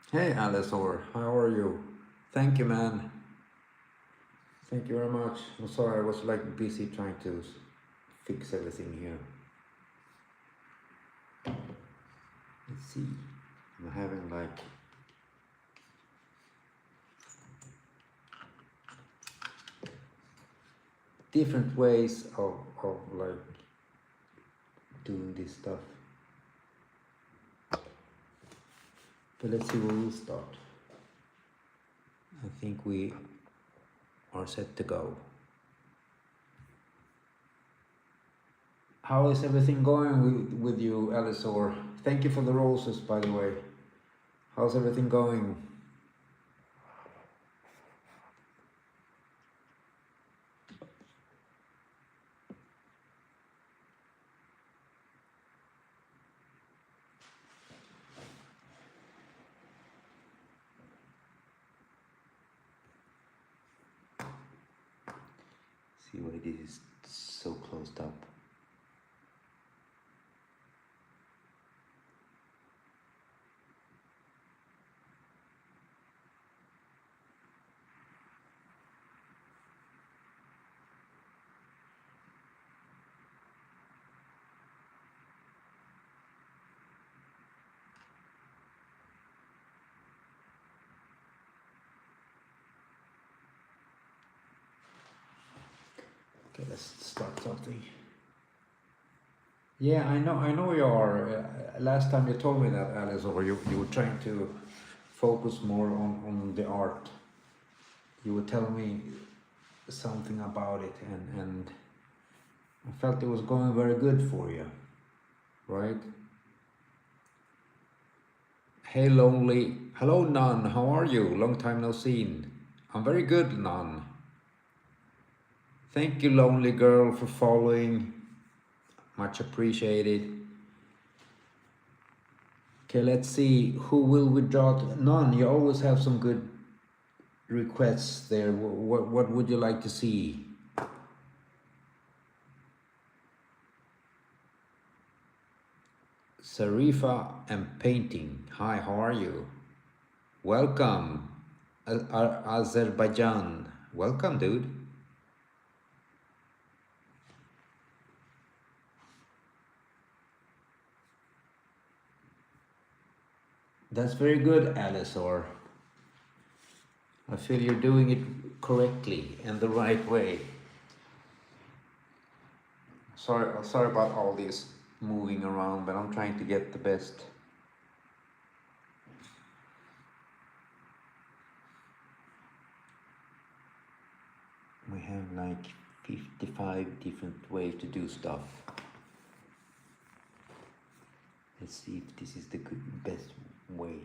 Hey Alisaur, how are you? Thank you, man. Thank you very much. I'm sorry, I was like busy trying to fix everything here. Let's see. I'm having like different ways of like doing this stuff. But let's see where we'll start. I think we are set to go. How is everything going with you, Alisaur? Thank you for the roses, by the way. How's everything going? See why this is so closed up. Okay, let's start something. Yeah, I know you are. Last time you told me that, Alice, or you were trying to focus more on the art. You would tell me something about it, and I felt it was going very good for you, right? Hey, lonely. Hello, Nan. How are you? Long time no seen. I'm very good, Nan. Thank you, lonely girl, for following. Much appreciated. Okay, let's see. Who will withdraw? None. You always have some good requests there. What would you like to see? Sarifa and painting. Hi, how are you? Welcome, Azerbaijan. Welcome, dude. That's very good, Alice. Or I feel you're doing it correctly and the right way. Sorry about all this moving around, but I'm trying to get the best. We have like 55 different ways to do stuff. Let's see if this is the best way.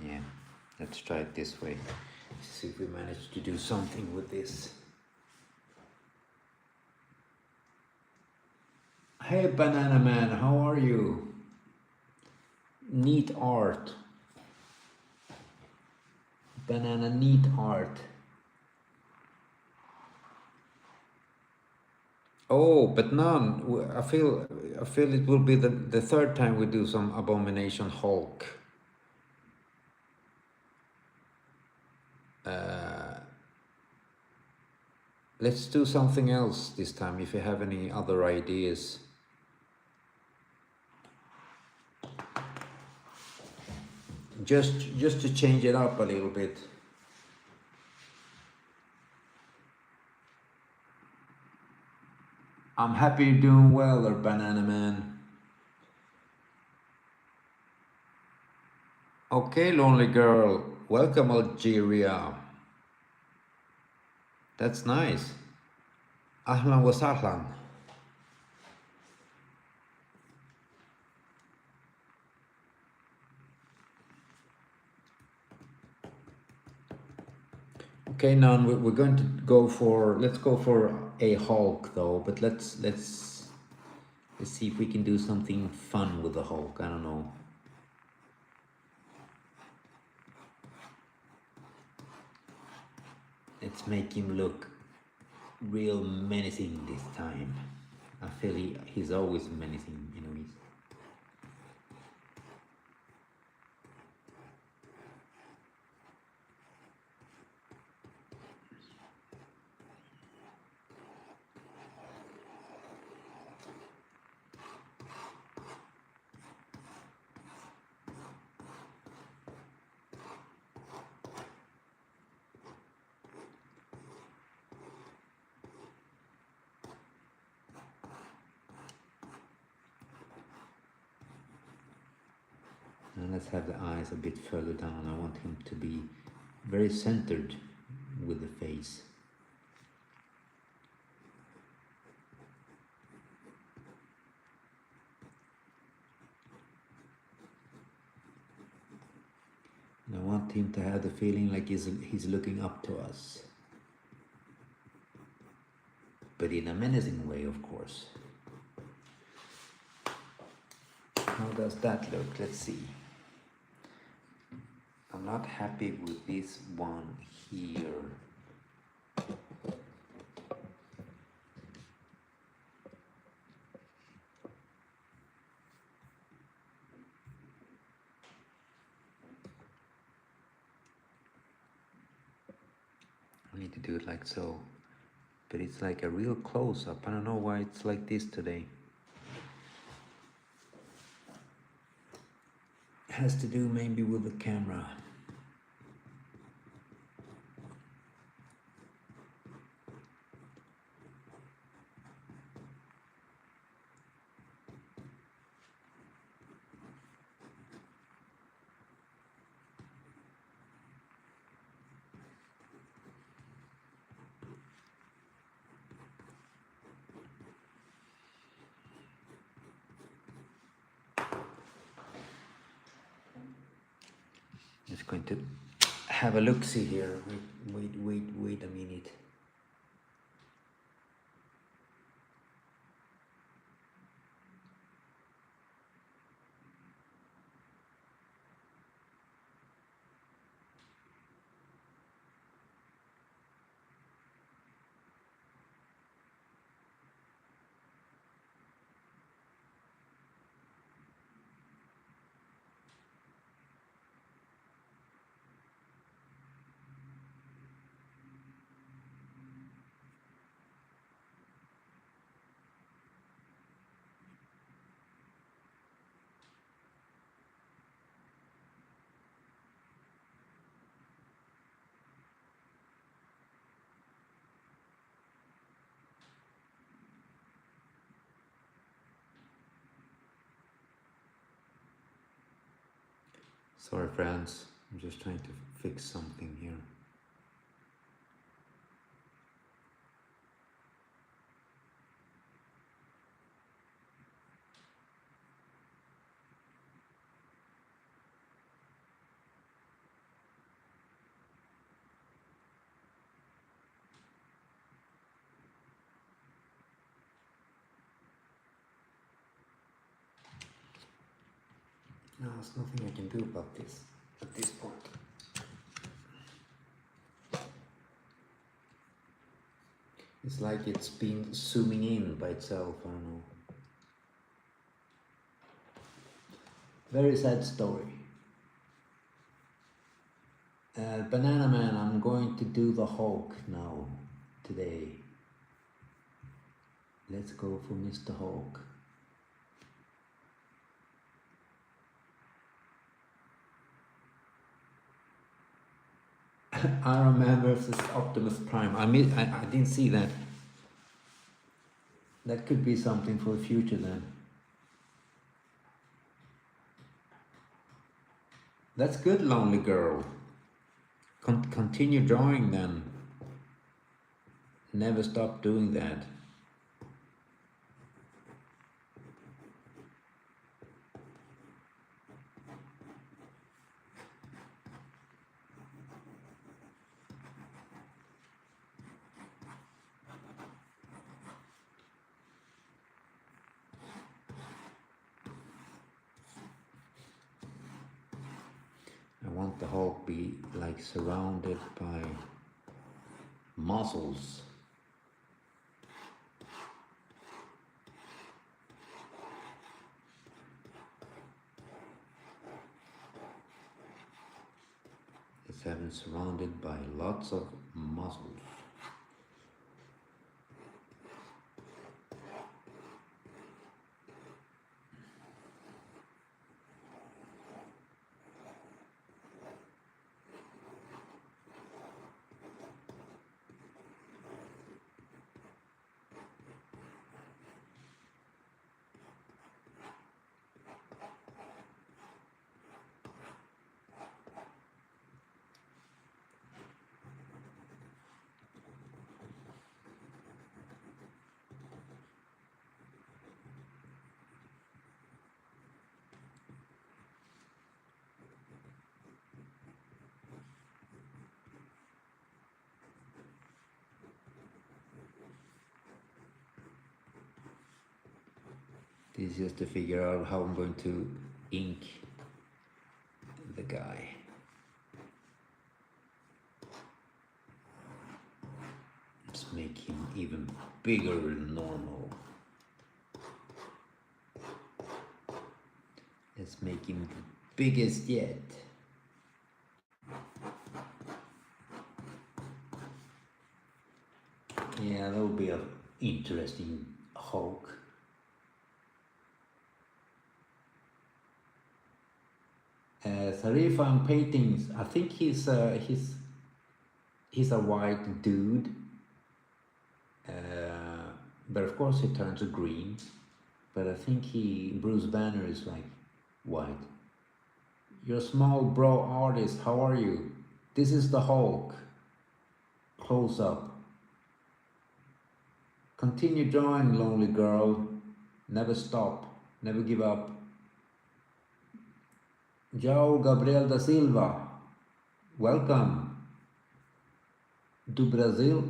Yeah, let's try it this way. See if we manage to do something with this. Hey, Banana Man, how are you? Neat art. Banana neat art. Oh, but none. I feel it will be the third time we do some Abomination Hulk. Let's do something else this time if you have any other ideas. Just to change it up a little bit. I'm happy you're doing well there, Banana Man. Okay, lonely girl. Welcome, Algeria. That's nice. Ahlan wa sahlan. Okay, now we're going to go for, let's go for a Hulk though, but let's see if we can do something fun with the Hulk. I don't know. Let's make him look real menacing this time. I feel he's always menacing, you know. And let's have the eyes a bit further down. I want him to be very centered with the face. And I want him to have the feeling like he's looking up to us. But in a menacing way, of course. How does that look? Let's see. I'm not happy with this one here. I need to do it like so. But it's like a real close-up. I don't know why it's like this today. It has to do maybe with the camera. Just going to have a look-see here. Wait a minute. Sorry friends, I'm just trying to fix something here. No, there's nothing I can do about this at this point. It's like it's been zooming in by itself, I don't know. Very sad story. Banana Man, I'm going to do the Hulk now, today. Let's go for Mr. Hulk. Iron Man versus Optimus Prime. I didn't see that. That could be something for the future then. That's good, lonely girl. Continue drawing then. Never stop doing that. I want the Hulk be like surrounded by muscles. It's having surrounded by lots of muscles. This is just to figure out how I'm going to ink the guy. Let's make him even bigger than normal. Let's make him the biggest yet. Yeah, that would be an interesting Hulk. Sarifan paintings. I think he's a white dude, but of course he turns green. But I think Bruce Banner is like white. You're a small bro artist. How are you? This is the Hulk. Close up. Continue drawing, lonely girl. Never stop. Never give up. João Gabriel da Silva, welcome. Do Brazil.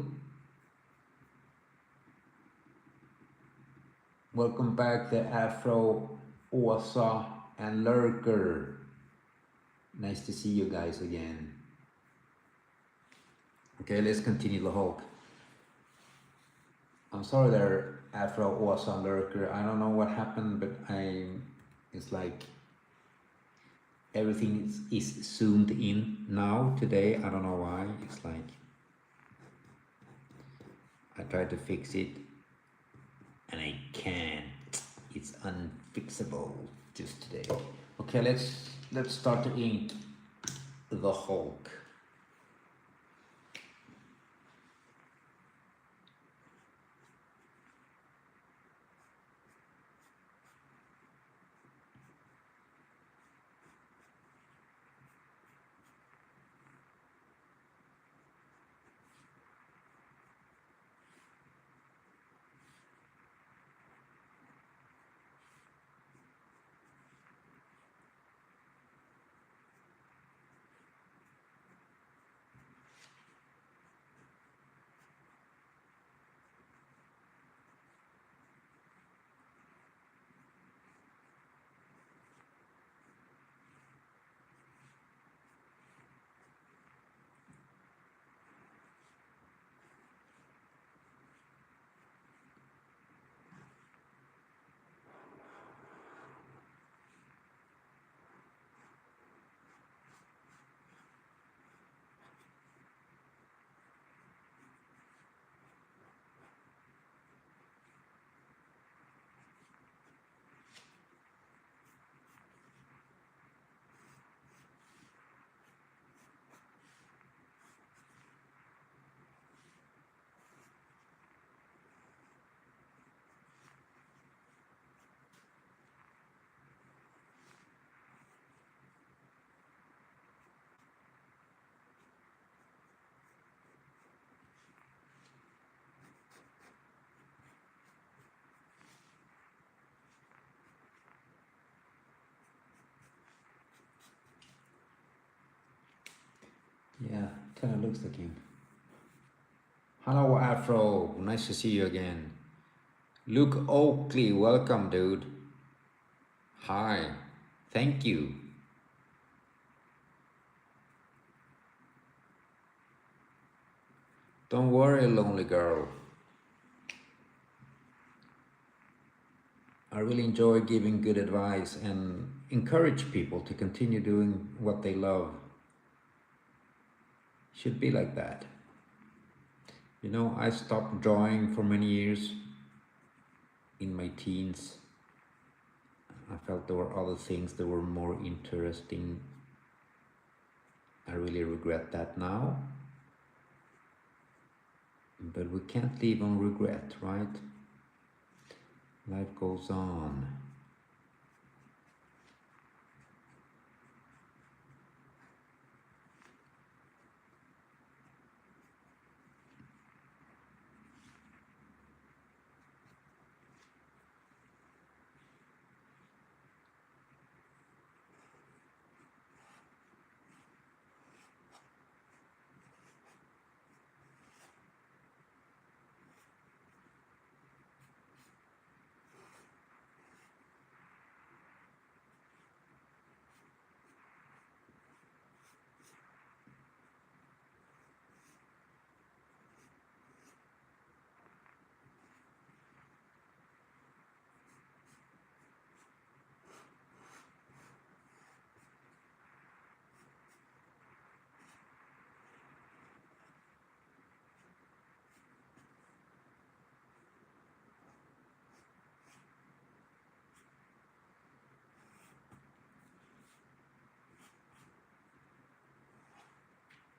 Welcome back to Afro, Åsa, and Lurker. Nice to see you guys again. Okay, let's continue the Hulk. I'm sorry there, Afro, Åsa, and Lurker. I don't know what happened, but it's like everything is zoomed in now today. I don't know why. It's like I tried to fix it and I can't. It's unfixable just today. Okay, let's start to ink the Hulk. Yeah, kind of looks like him. Hello, Afro. Nice to see you again. Luke Oakley, welcome, dude. Hi. Thank you. Don't worry, lonely girl. I really enjoy giving good advice and encourage people to continue doing what they love. Should be like that. You know, I stopped drawing for many years in my teens. I felt there were other things that were more interesting. I really regret that now. But we can't live on regret, right? Life goes on.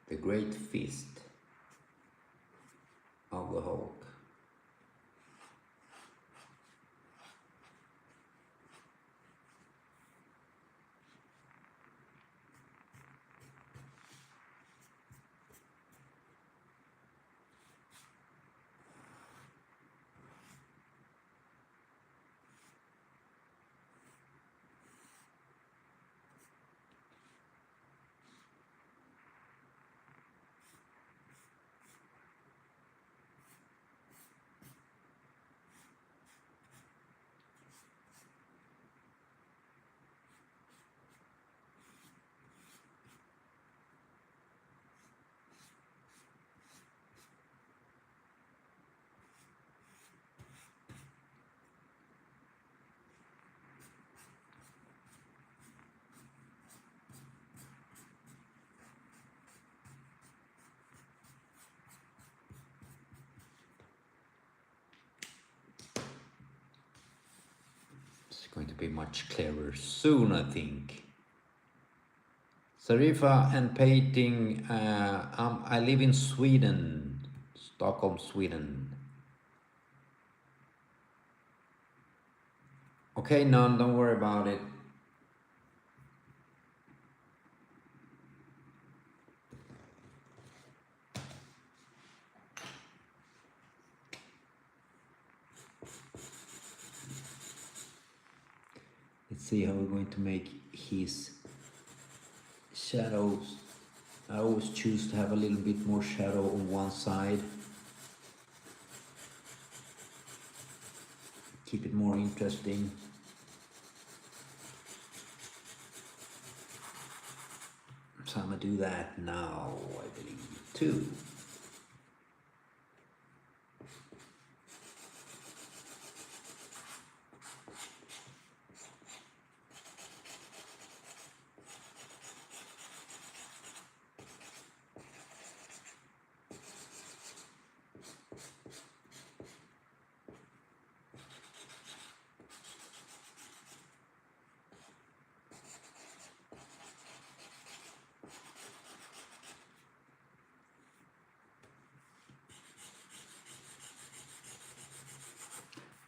The Great Feast of the Hulk. It's going to be much clearer soon, I think. Sarifa and painting. I live in Sweden, Stockholm, Sweden. Okay, none, don't worry about it. Let's see how we're going to make his shadows. I always choose to have a little bit more shadow on one side. Keep it more interesting. So I'm gonna do that now, I believe, too.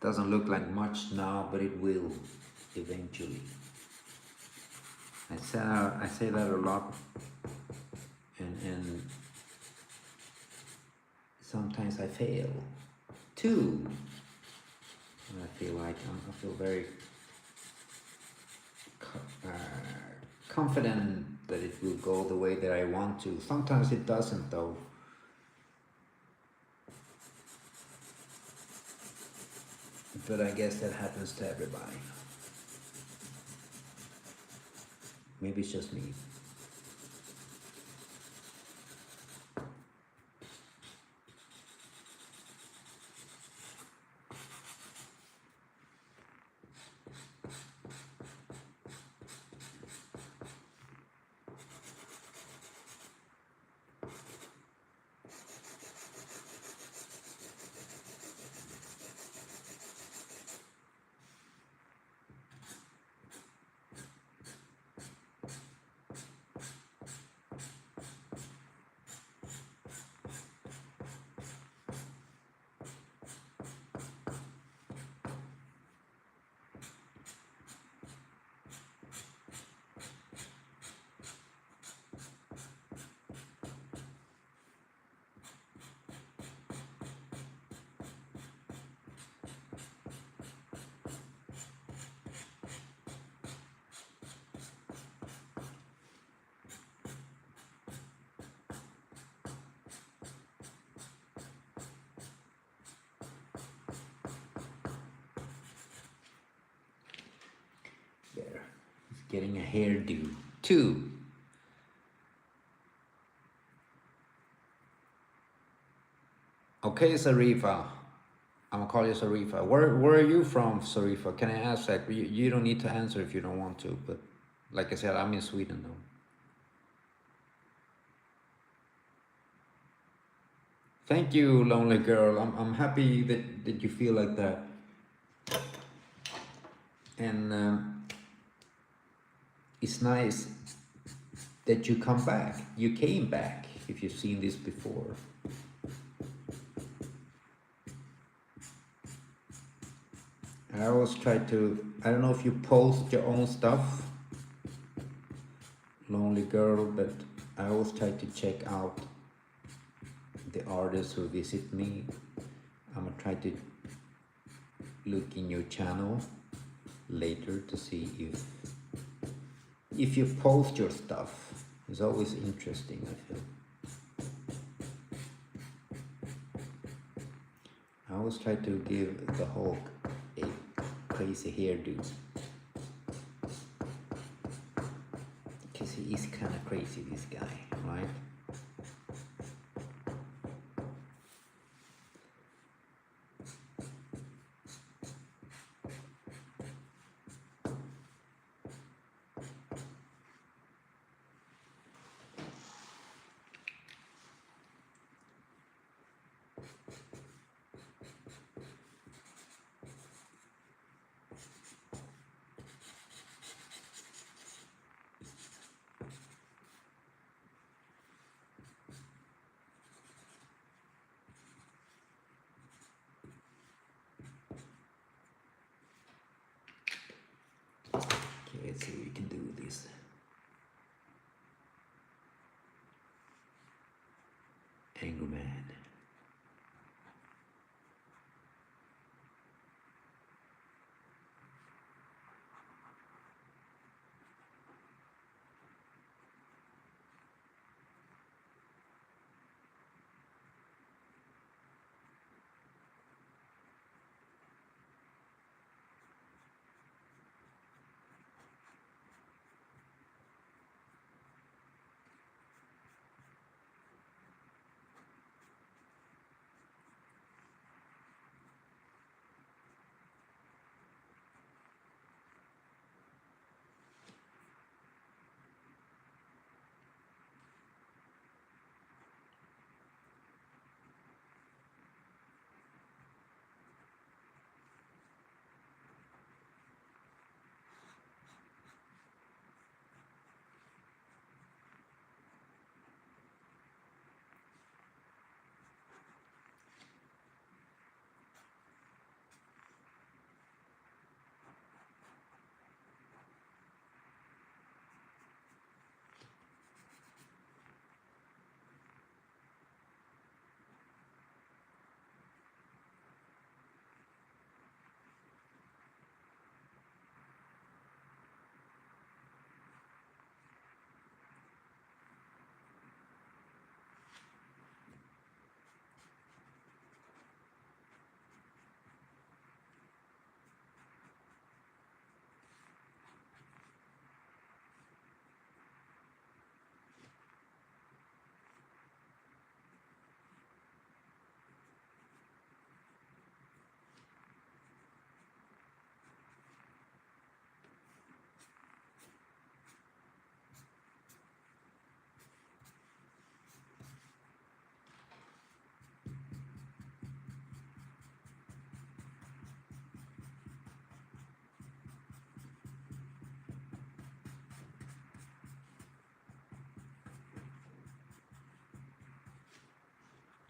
Doesn't look like much now, but it will eventually. I say that a lot, and sometimes I fail too. And I feel like I feel very confident that it will go the way that I want to. Sometimes it doesn't, though. But I guess that happens to everybody. Maybe it's just me. getting a hairdo. 2. Okay, Sarifa. I'm gonna call you Sarifa. Where are you from, Sarifa? Can I ask that? You don't need to answer if you don't want to, but like I said, I'm in Sweden though. Thank you, lonely girl. I'm happy that you feel like that. And it's nice that you come back. You came back if you've seen this before. I always try to, I don't know if you post your own stuff, lonely girl, but I always try to check out the artists who visit me. I'm gonna try to look in your channel later to see if you post your stuff. It's always interesting, I feel. I always try to give the Hulk a crazy hairdo, because he is kind of crazy, this guy, right? Okay, let's see what we can do with this. Angry man.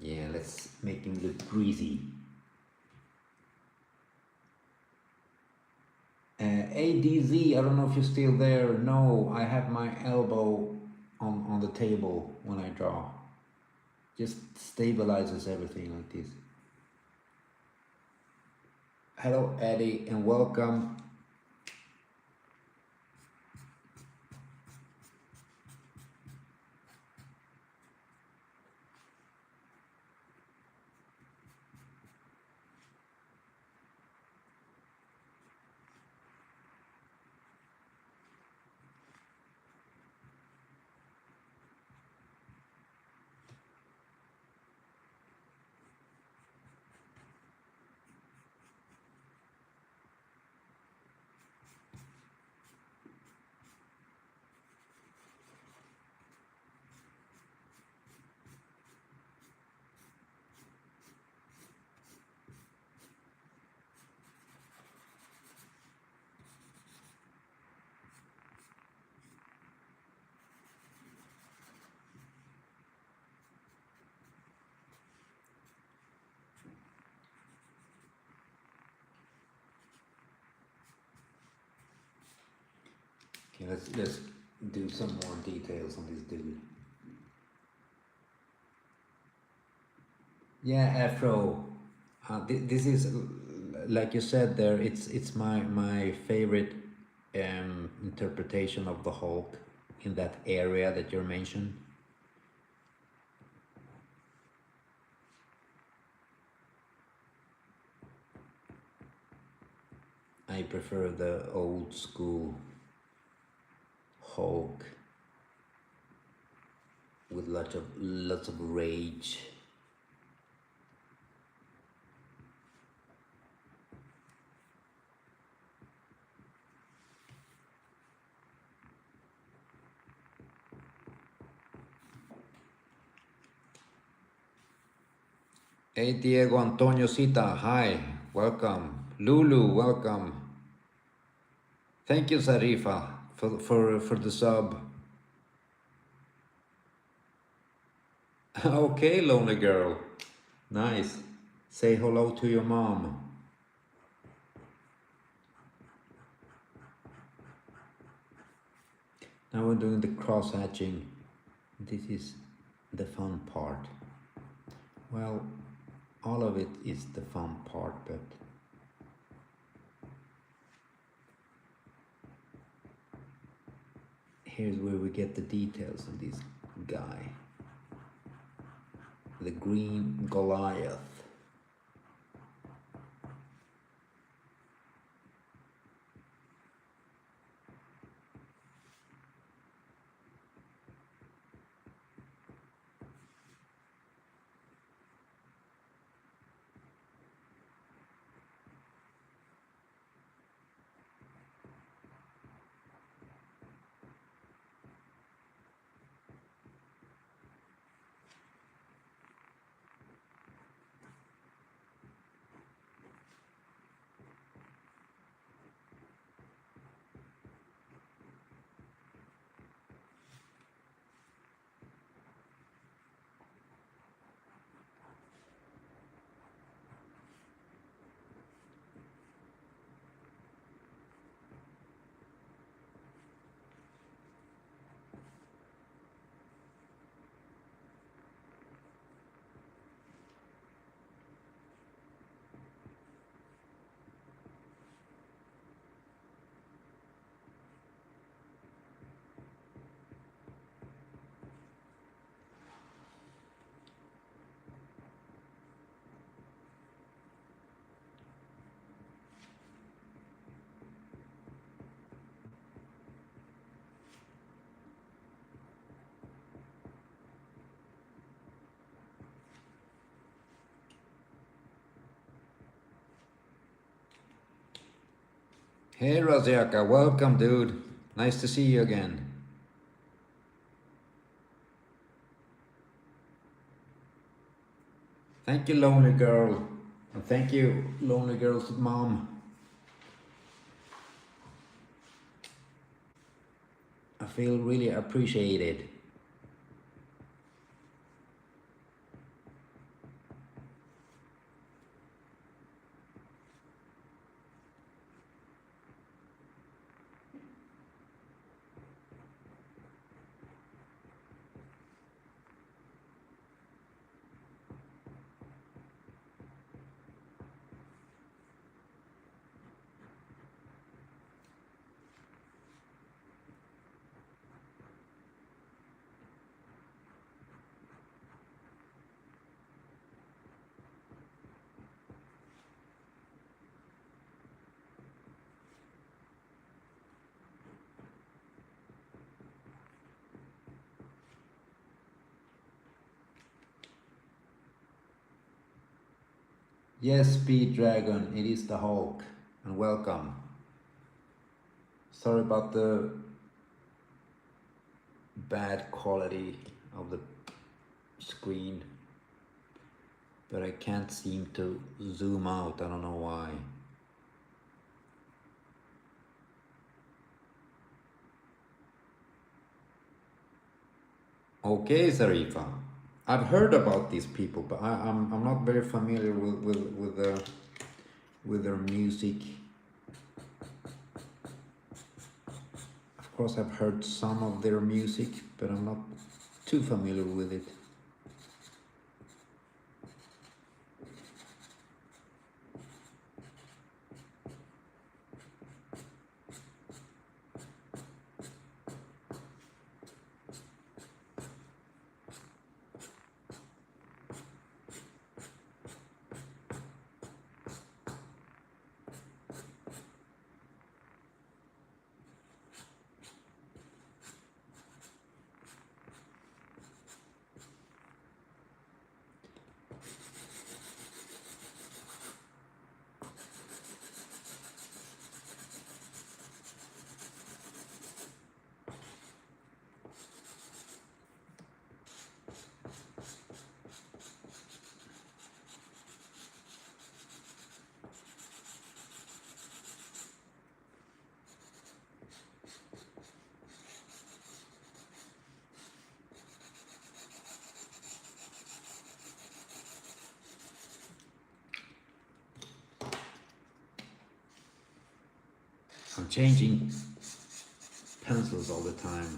Yeah, let's make him look greasy. ADZ, I don't know if you're still there. No, I have my elbow on the table when I draw. Just stabilizes everything like this. Hello, Eddie, and welcome. Okay, let's do some more details on this dude. Yeah, Afro. This is like you said there. It's my favorite interpretation of the Hulk in that area that you mentioned. I prefer the old school Hulk with lots of rage. Hey Diego Antonio Sita, hi, welcome. Lulu, welcome. Thank you Zarifa for the sub. Okay, lonely girl. Nice. Say hello to your mom. Now we're doing the cross-hatching. This is the fun part. Well, all of it is the fun part, but here's where we get the details on this guy. The green Goliath. Hey Raziaka, welcome dude. Nice to see you again. Thank you, lonely girl. And thank you, lonely girl's mom. I feel really appreciated. Yes, Speed Dragon, it is the Hulk, and welcome. Sorry about the bad quality of the screen, but I can't seem to zoom out, I don't know why. Okay, Zarifa. I've heard about these people, but I'm not very familiar with their music. Of Of course, I've heard some of their music, but I'm not too familiar with it. I'm changing pencils all the time,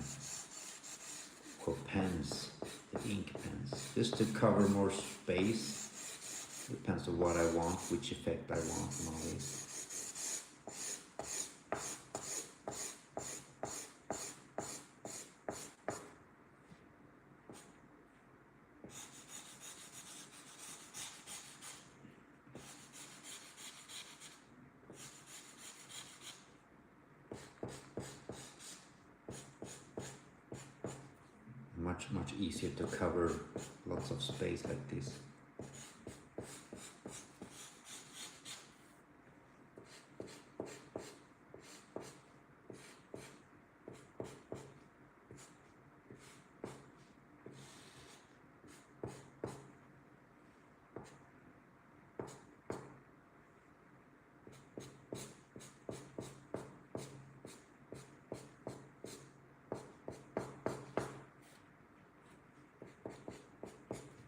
or pens, the ink pens, just to cover more space. Depends on what I want, which effect I want and all this. Much easier to cover lots of space like this.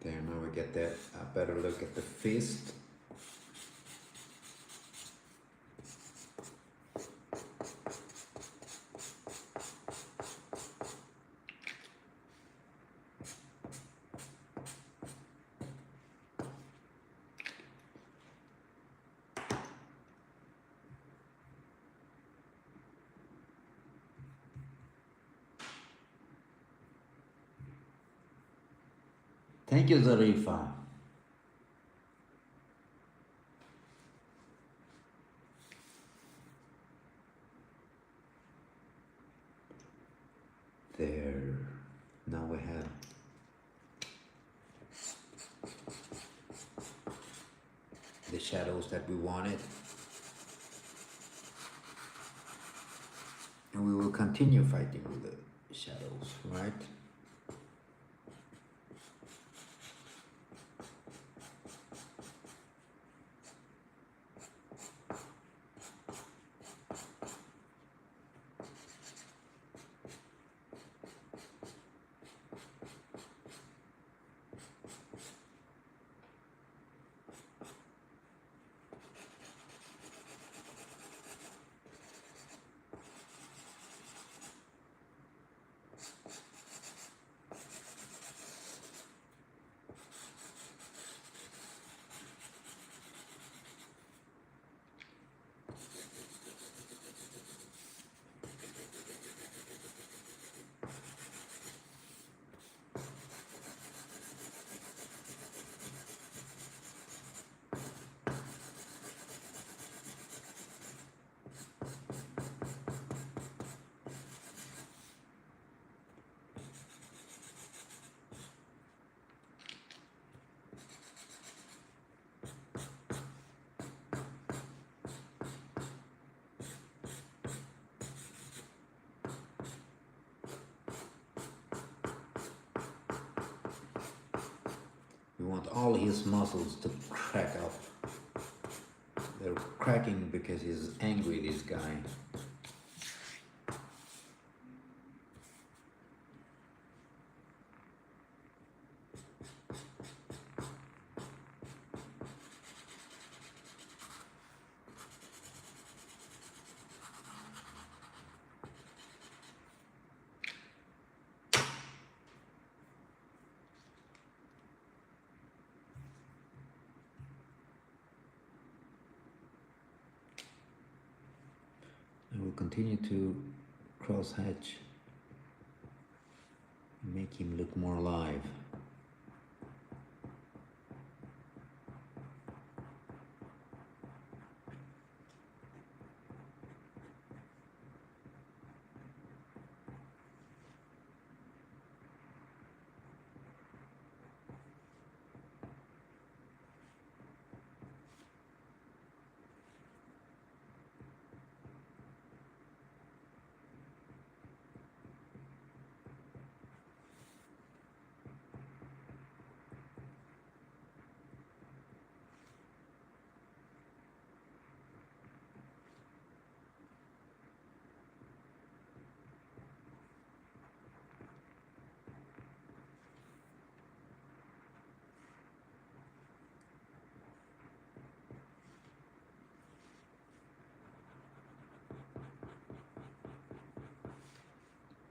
There, now we get that. A better look at the fist. Thank you, Zarifa. There. Now we have the shadows that we wanted. And we will continue fighting with the shadows, right? We want all his muscles to crack up. They're cracking because he's angry, this guy. will continue to crosshatch, make him look more alive.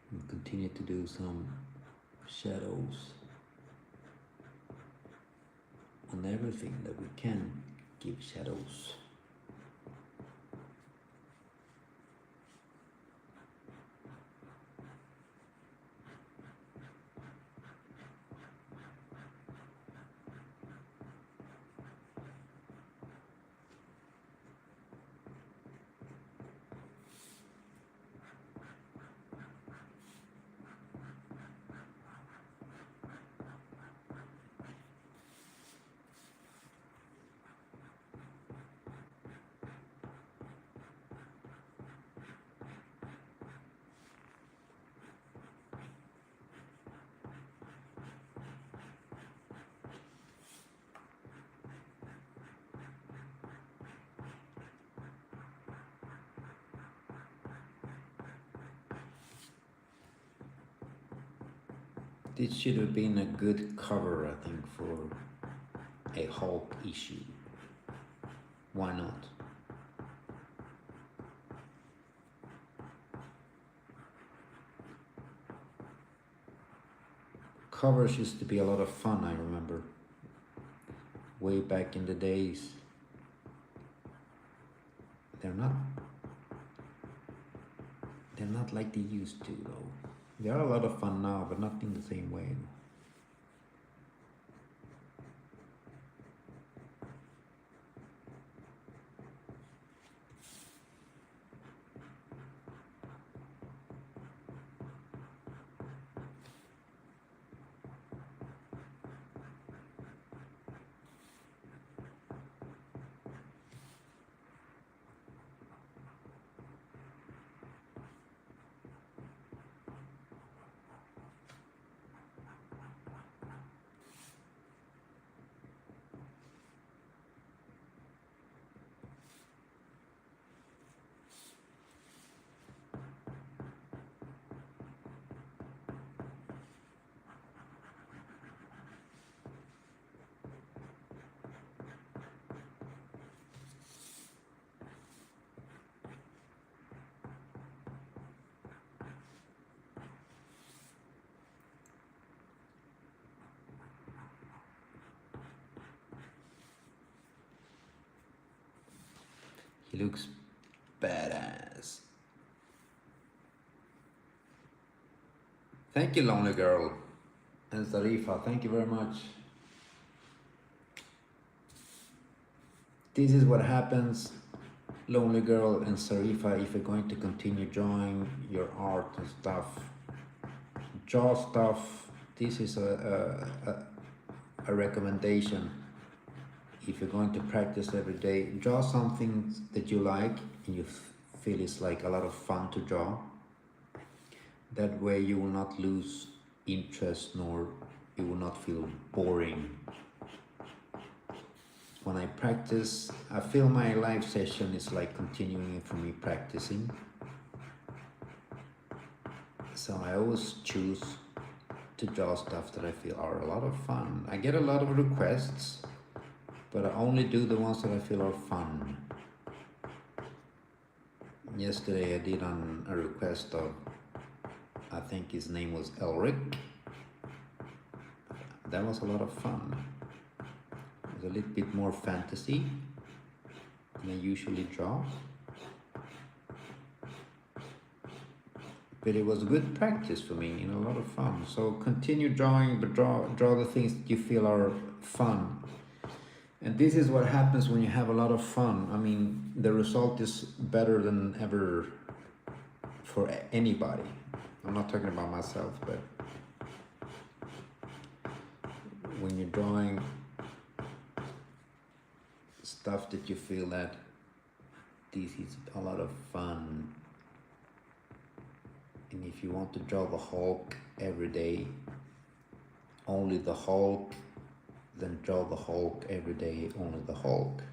We'll continue to do some shadows on everything that we can give shadows. This should have been a good cover, I think, for a Hulk issue. Why not? Covers used to be a lot of fun, I remember. Way back in the days. They're not like they used to, though. They are a lot of fun now, but not in the same way. He looks badass. Thank you, Lonely Girl. And Zarifa, thank you very much. This is what happens, Lonely Girl and Zarifa, if you're going to continue drawing your art and stuff. Draw stuff. This is a recommendation. If you're going to practice every day, draw something that you like and you feel it's like a lot of fun to draw. That way you will not lose interest, nor you will not feel boring. When I practice, I feel my live session is like continuing for me practicing. So I always choose to draw stuff that I feel are a lot of fun. I get a lot of requests, but I only do the ones that I feel are fun. Yesterday I did on a request of, I think his name was Elric. That was a lot of fun. It was a little bit more fantasy than I usually draw. but it was good practice for me and a lot of fun. So continue drawing, but draw the things that you feel are fun. And this is what happens when you have a lot of fun. I mean, the result is better than ever for anybody. I'm not talking about myself, but when you're drawing stuff that you feel that this is a lot of fun, and if you want to draw the Hulk every day, only the Hulk, then draw the Hulk every day, only the Hulk.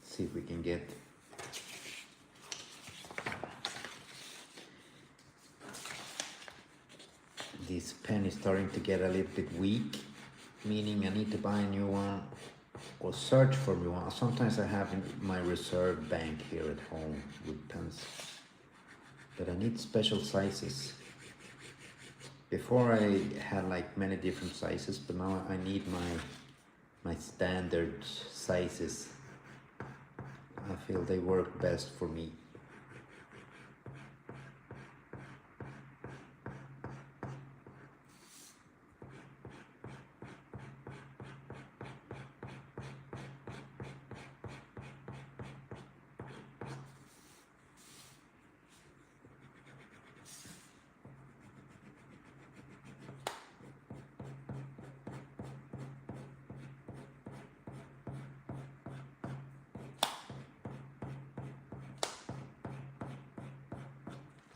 See if we can get this pen is starting to get a little bit weak, meaning I need to buy a new one or search for a new one. Sometimes I have in my reserve bank here at home with pens, but I need special sizes. Before I had like many different sizes, but now I need my standard sizes. I feel they work best for me.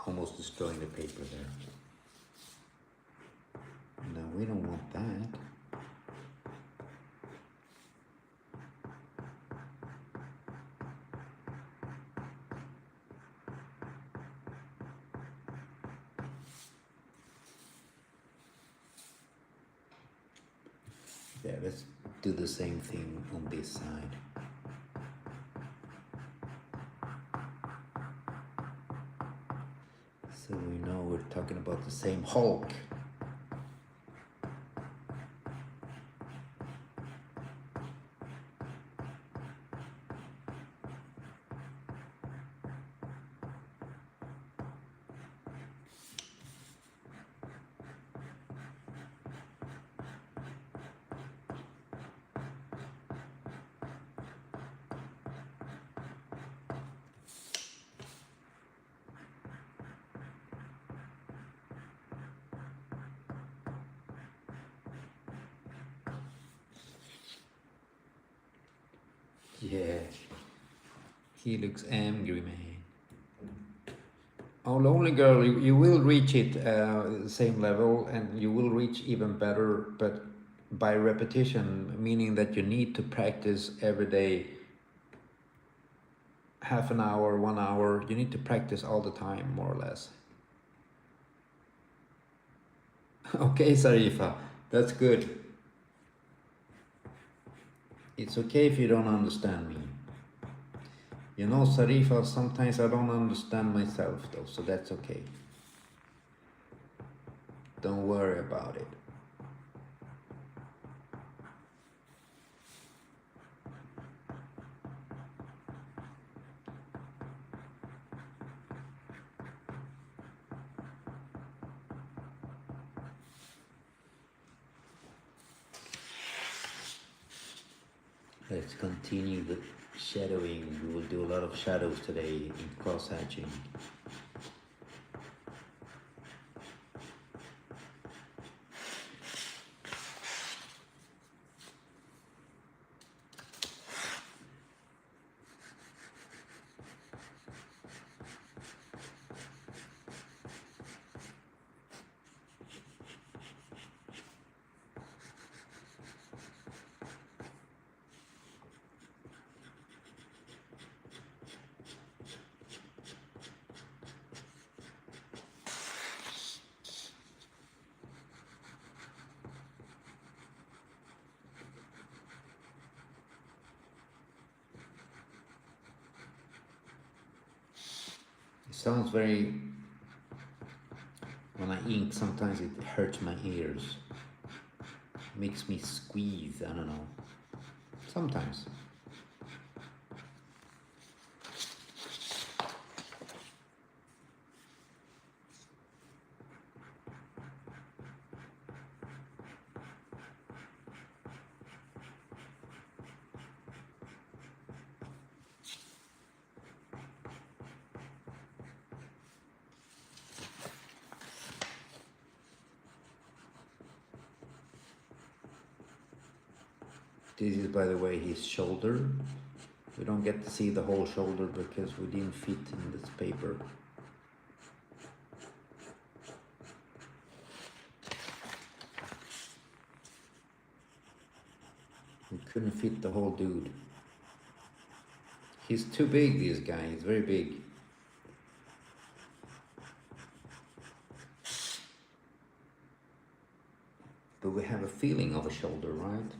Almost destroying the paper there. No, we don't want that. Yeah, let's do the same thing on this side. So we know we're talking about the same Hulk. Yeah, he looks angry, man. Oh, Lonely Girl, you will reach it the same level, and you will reach even better, but by repetition, meaning that you need to practice every day, half an hour, 1 hour. You need to practice all the time, more or less. Okay, Sarifa, that's good. It's okay if you don't understand me. You know, Sarifa, sometimes I don't understand myself though, so that's okay. Don't worry about it. Let's continue the shadowing. We will do a lot of shadows today in cross-hatching. sounds very, when I ink, sometimes it hurts my ears. Makes me squeeze, I don't know. Sometimes. This is, by the way, his shoulder. We don't get to see the whole shoulder because we didn't fit in this paper. We couldn't fit the whole dude. He's too big, this guy. He's very big. But we have a feeling of a shoulder, right?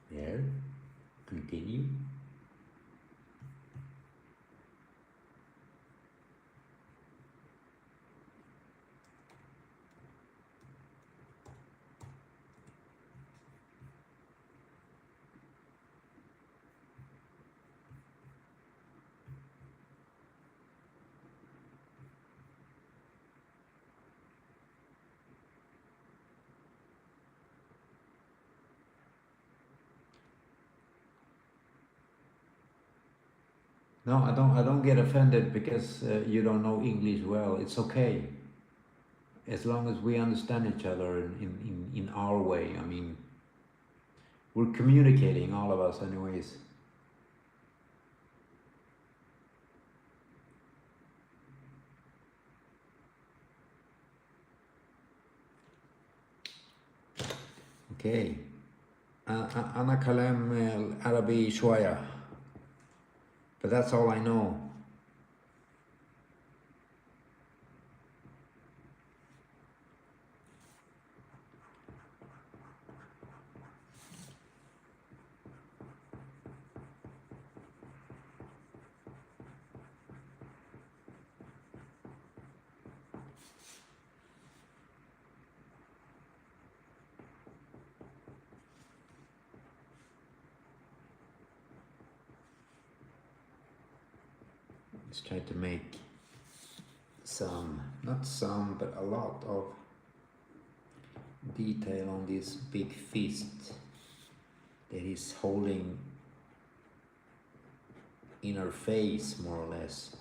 There. Continue. No, I don't get offended because you don't know English well. It's okay. As long as we understand each other in our way. I mean, we're communicating, all of us anyways. Okay. أنا كلام العربي شوية. But that's all I know. Let's try to make some, not some, but a lot of detail on this big fist that he's holding in her face, more or less.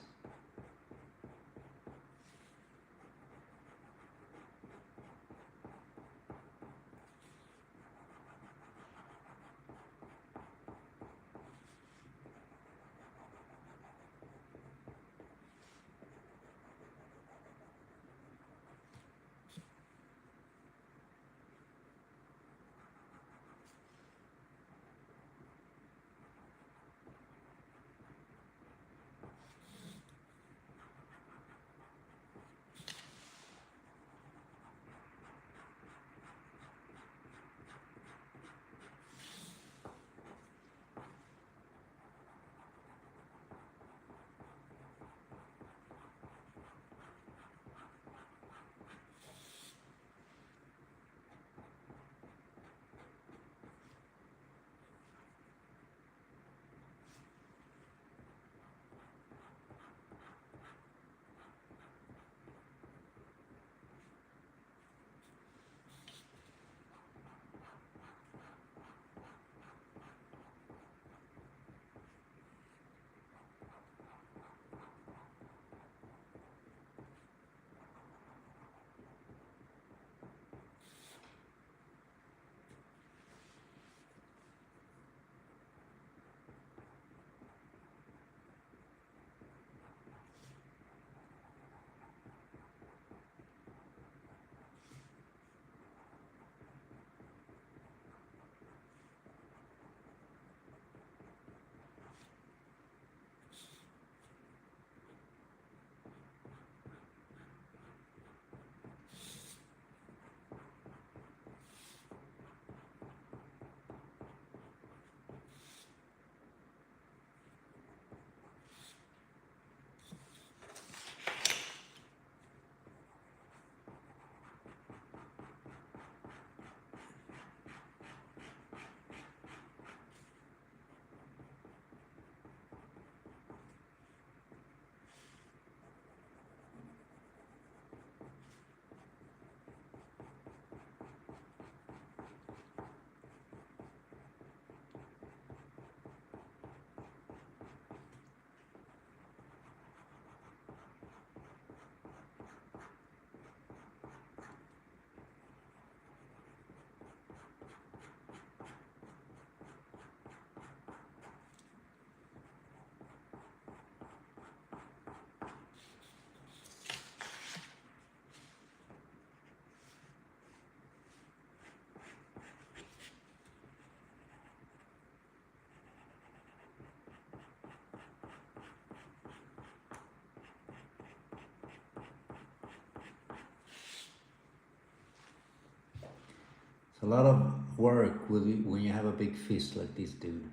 a lot of work when you have a big fist like this dude.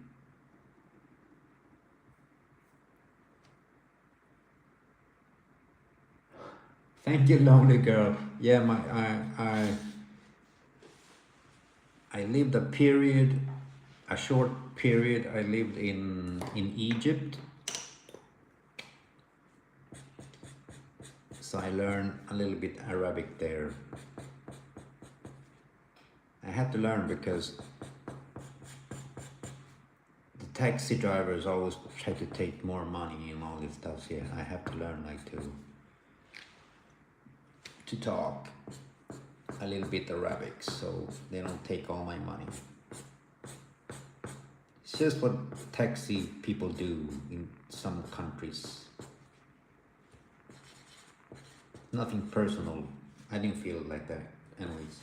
Thank you, lonely girl. Yeah, I lived a short period. I lived in Egypt, so I learned a little bit Arabic there. I had to learn because the taxi drivers always try to take more money and all this stuff. So yeah, I have to learn like to talk a little bit Arabic so they don't take all my money. It's just what taxi people do in some countries. Nothing personal. I didn't feel like that anyways.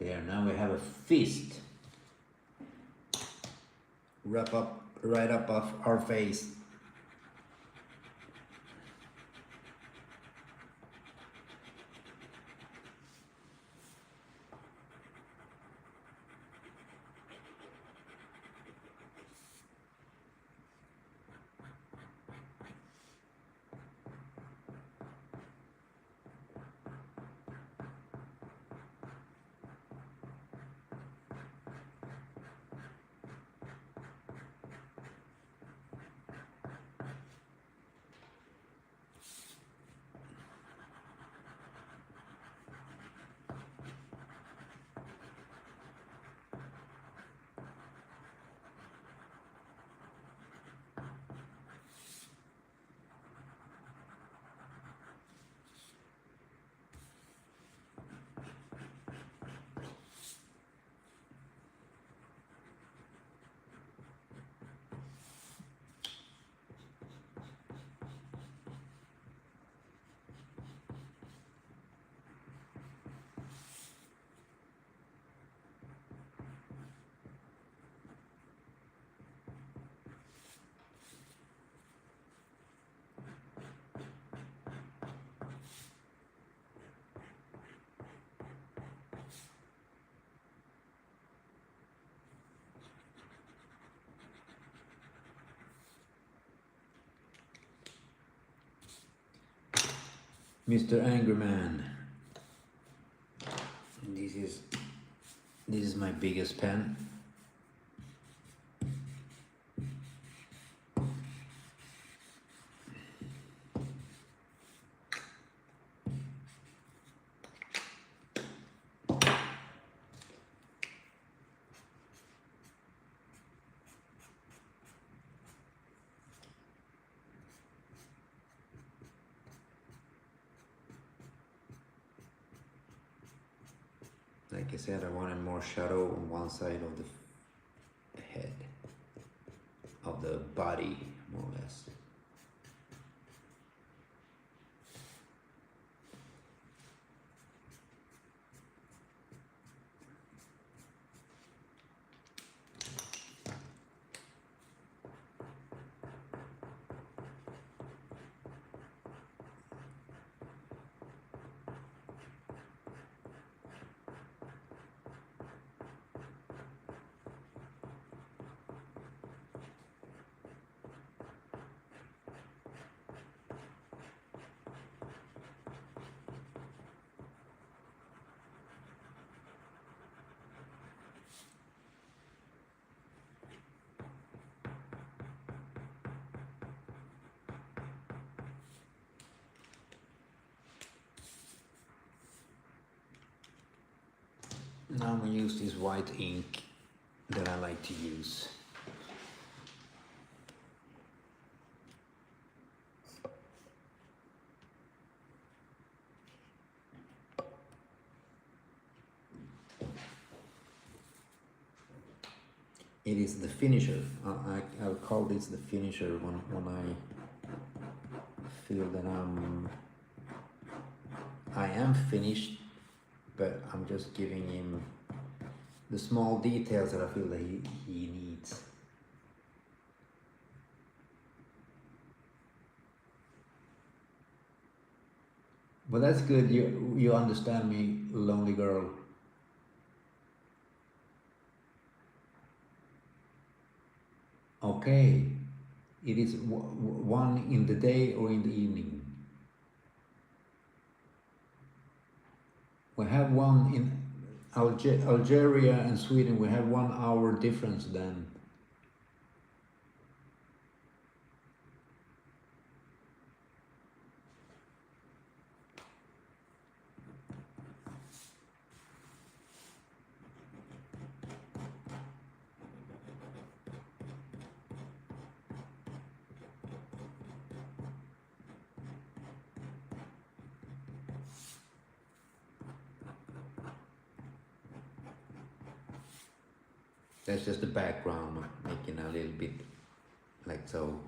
There, now we have a fist. Wrap up right up off our face. Mr. Angry Man. This is This is my biggest pen. Like I said, I wanted more shadow on one side of the head, of the body, more or less. Now I'm gonna use this white ink that I like to use. It is the finisher. I'll call this the finisher when I feel that I am finished, but I'm just giving him the small details that I feel that he needs. But that's good. You understand me, lonely girl. Okay, it is one in the day or in the evening. We have one in Algeria and Sweden. We have 1 hour difference then. That's just the background, making a little bit like so.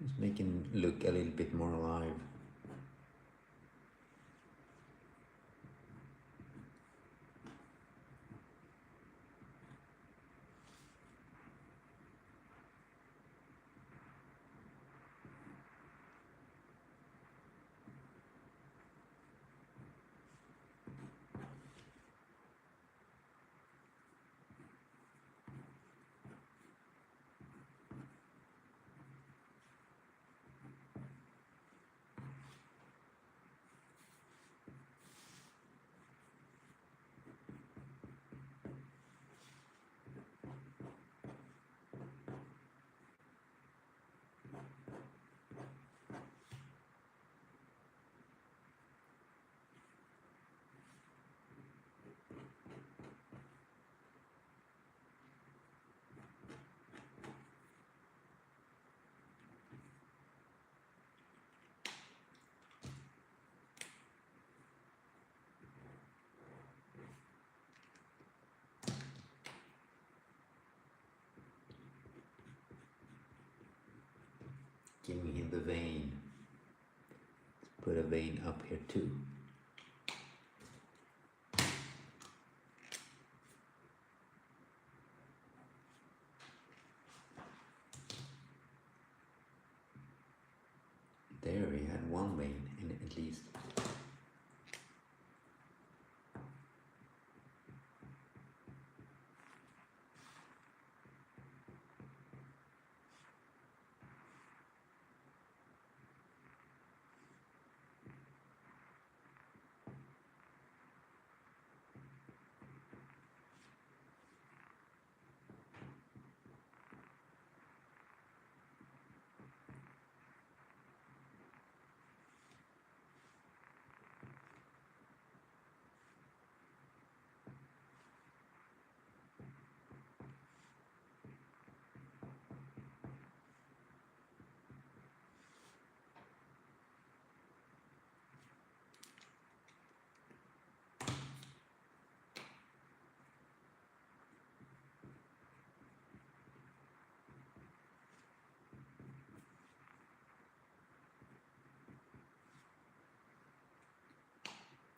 Just making it look a little bit more alive. giving him the vein. Let's put a vein up here too. There he had one vein in it at least.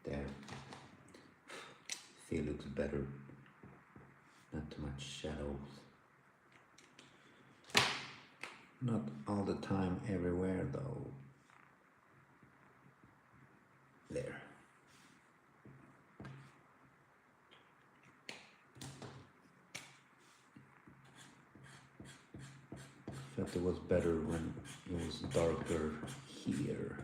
There. Feel looks better. Not too much shadows. Not all the time everywhere though. There. Felt it was better when it was darker here.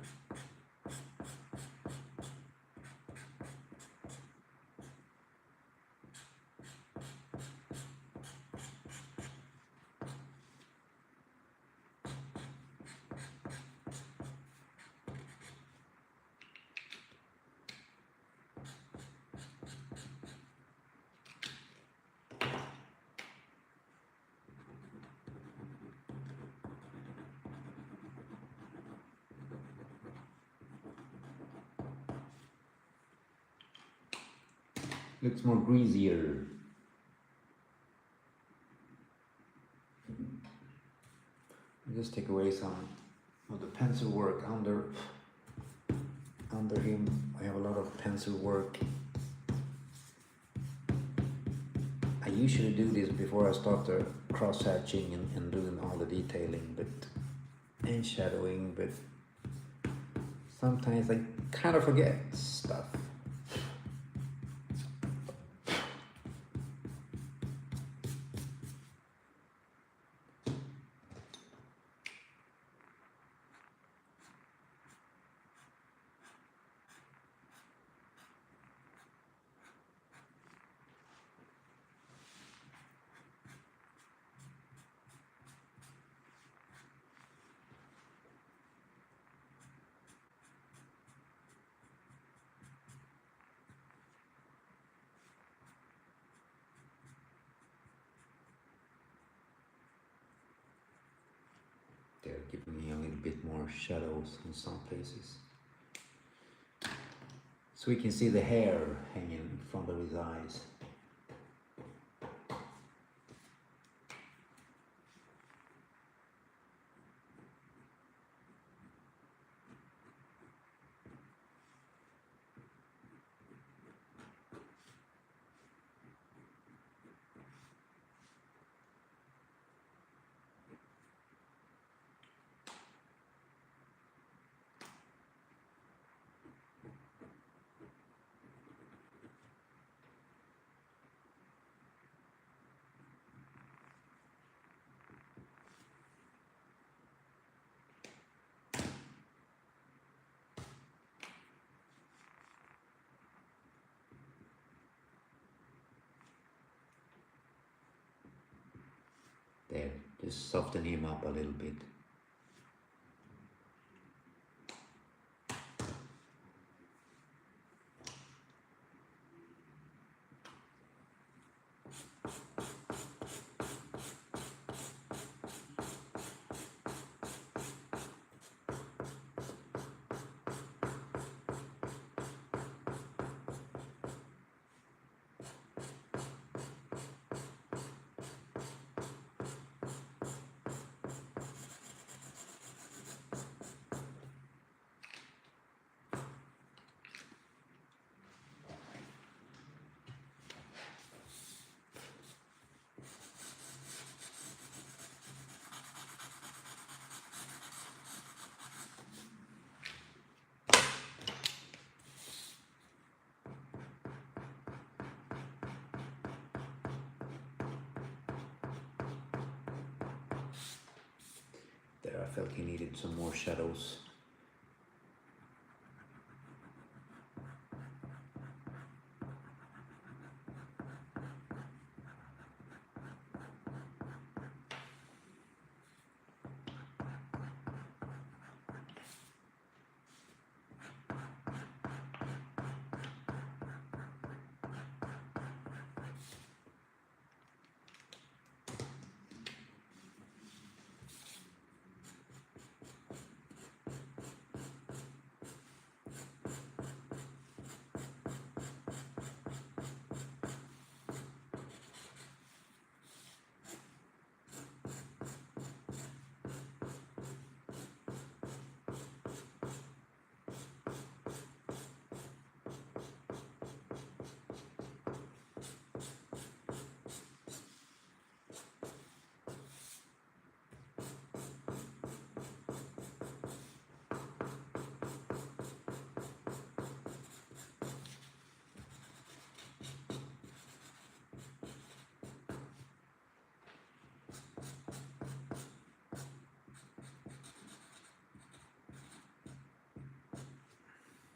Looks more greasier. Just take away some of the pencil work under him. I have a lot of pencil work. I usually do this before I start the cross-hatching and doing all the detailing and shadowing, but sometimes I kind of forget stuff. They're giving me a little bit more shadows in some places. So we can see the hair hanging in front of his eyes. There, just soften him up a little bit. felt he needed some more shadows.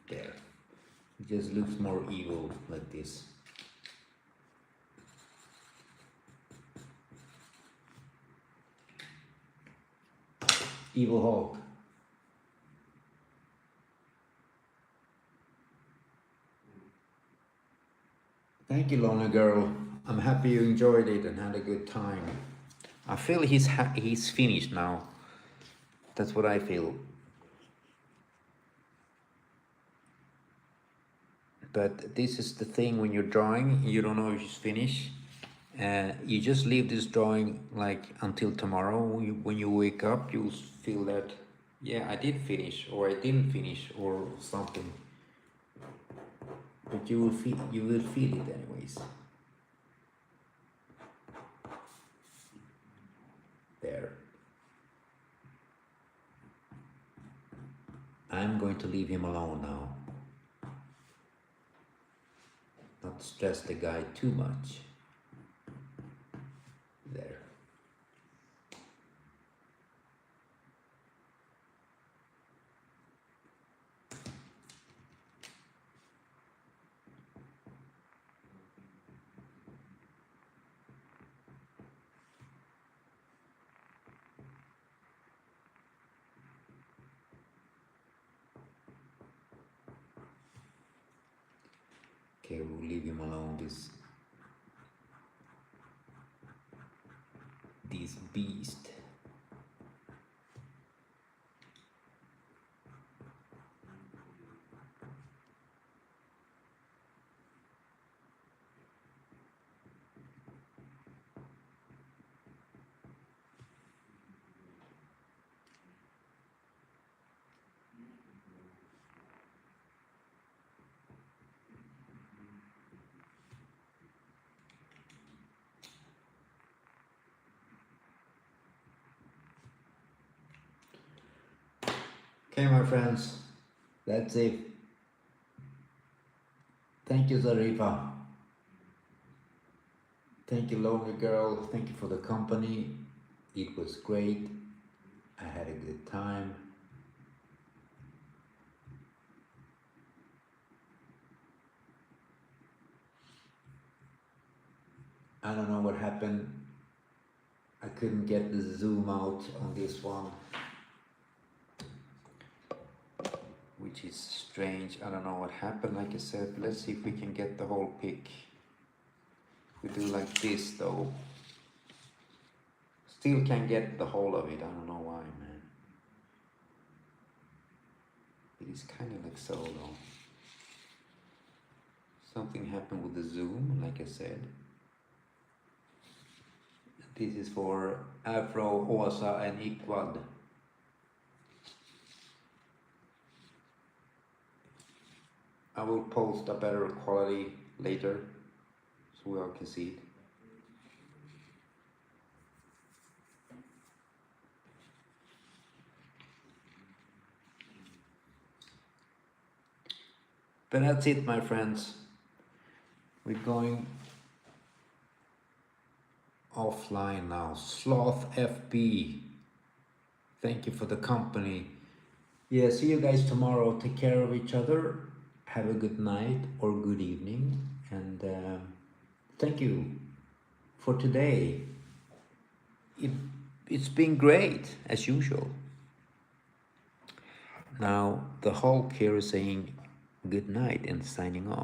There. It just looks more evil like this. Evil Hulk. Thank you, Lonely Girl. I'm happy you enjoyed it and had a good time. I feel he's finished now. That's what I feel. But this is the thing when you're drawing, you don't know if it's finished. You just leave this drawing like until tomorrow. When you wake up, you'll feel that, yeah, I did finish, or I didn't finish, or something. But you will feel it anyways. There. I'm going to leave him alone now. Not stress the guy too much. There. Okay, we'll leave him alone. This beast. Okay, my friends, that's it. Thank you, Zarifa. Thank you, Lonely Girl. Thank you for the company. It was great. I had a good time. I don't know what happened. I couldn't get the zoom out on this one, which is strange. I don't know what happened. Like I said, let's see if we can get the whole pic. We do like this though. Still can't get the whole of it. I don't know why, man. It is kind of like so though. Something happened with the zoom, like I said. This is for Afro, Åsa and Iqwad. I will post a better quality later so we all can see it. But that's it, my friends. We're going offline now. Sloth FB. Thank you for the company. Yeah, see you guys tomorrow. Take care of each other. Have a good night or good evening. And thank you for today. It, it's been great as usual. Now, the Hulk here is saying good night and signing off.